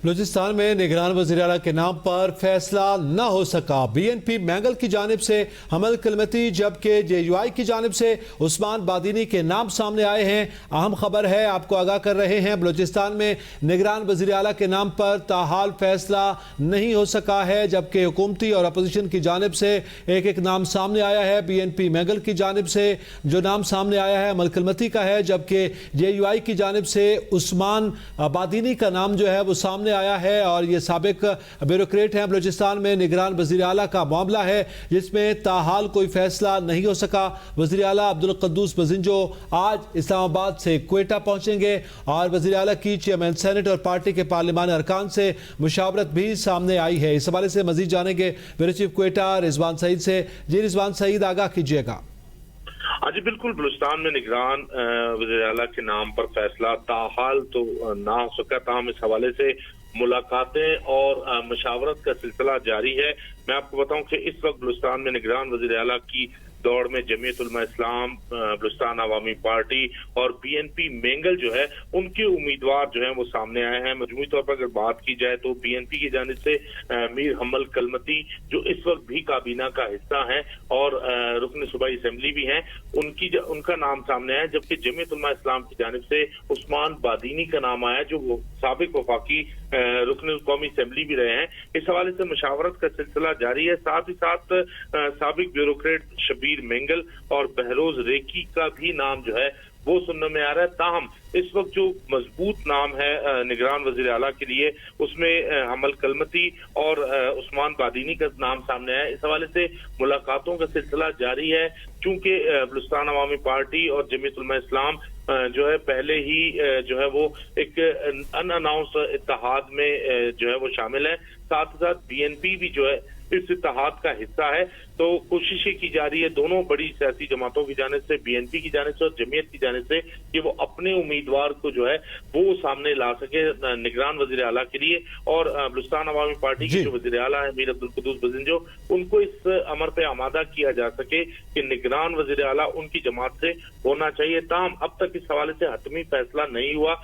بلوچستان میں نگران وزیر اعلیٰ کے نام پر فیصلہ نہ ہو سکا۔ بی این پی مینگل کی جانب سے حمل کلمتی جبکہ جے یو آئی کی جانب سے عثمان بادینی کے نام سامنے آئے ہیں۔ اہم خبر ہے، آپ کو آگاہ کر رہے ہیں، بلوچستان میں نگران وزیر اعلیٰ کے نام پر تاحال فیصلہ نہیں ہو سکا ہے، جبکہ حکومتی اور اپوزیشن کی جانب سے ایک نام سامنے آیا ہے۔ بی این پی مینگل کی جانب سے جو نام سامنے آیا ہے حمل کلمتی کا ہے، جبکہ جے یو آئی کی جانب سے عثمان بادینی کا نام جو ہے وہ سامنے آیا ہے، اور یہ سابق بیوروکریٹ ہیں۔ بلوچستان میں نگران وزیر اعلیٰ کا معاملہ ہے جس میں تاحال کوئی فیصلہ نہیں ہو سکا۔ وزیر اعلیٰ عبدالقدوس بزنجو آج اسلام آباد سے کوئٹہ پہنچیں گے، اور وزیر اعلیٰ کی چیئرمین سینٹ اور پارٹی کے پارلیمانی ارکان سے مشاورت بھی سامنے آئی ہے۔ اس حوالے سے مزید جانیں گے بیورو چیف کوئٹہ رضوان سعید سے۔ جی رضوان سعید، آگاہ کیجیے گا۔ جی بالکل، بلوچستان میں نگران وزیر اعلیٰ کے نام پر فیصلہ تاحال تو نہ ہو سکا، تاہم اس حوالے سے ملاقاتیں اور مشاورت کا سلسلہ جاری ہے۔ میں آپ کو بتاؤں کہ اس وقت بلوچستان میں نگران وزیر اعلیٰ کی دوڑ میں جمعیت علماء اسلام، بلوچستان عوامی پارٹی اور بی این پی مینگل جو ہے ان کے امیدوار جو ہیں وہ سامنے آئے ہیں۔ مجموعی طور پر اگر بات کی جائے تو بی این پی کی جانب سے میر حمل کلمتی جو اس وقت بھی کابینہ کا حصہ ہیں اور رکن صوبائی اسمبلی بھی ہیں، ان کا نام سامنے آیا، جبکہ جمعیت علماء اسلام کی جانب سے عثمان بادینی کا نام آیا جو وہ سابق وفاقی رکن قومی اسمبلی بھی رہے ہیں۔ اس حوالے سے مشاورت کا سلسلہ جاری ہے۔ ساتھ ہی ساتھ سابق بیوروکریٹ شبیر مینگل اور بہروز ریکی کا بھی نام جو ہے وہ سننے میں آ رہا ہے، تاہم اس وقت جو مضبوط نام ہے نگران وزیر اعلیٰ کے لیے اس میں حمل کلمتی اور عثمان بادینی کا نام سامنے آیا۔ اس حوالے سے ملاقاتوں کا سلسلہ جاری ہے، چونکہ بلوچستان عوامی پارٹی اور جمعیت علماء اسلام جو ہے پہلے ہی جو ہے وہ ایک ان اناؤنس اتحاد میں جو ہے وہ شامل ہے۔ ساتھ ساتھ بی این پی بھی جو ہے اس اتحاد کا حصہ ہے، تو کوششیں کی جا رہی ہے دونوں بڑی سیاسی جماعتوں کی جانب سے، بی این پی کی جانب سے اور جمعیت کی جانب سے، کہ وہ اپنے امیدوار کو جو ہے وہ سامنے لا سکے نگران وزیر اعلیٰ کے لیے۔ اور بلوچستان عوامی پارٹی کے جو وزیر اعلیٰ ہیں میر عبدالقدوس بزنجو، ان کو اس امر پہ آمادہ کیا جا سکے کہ نگران وزیر اعلیٰ ان کی جماعت سے ہونا چاہیے، تاہم اب تک اس حوالے سے حتمی فیصلہ نہیں ہوا۔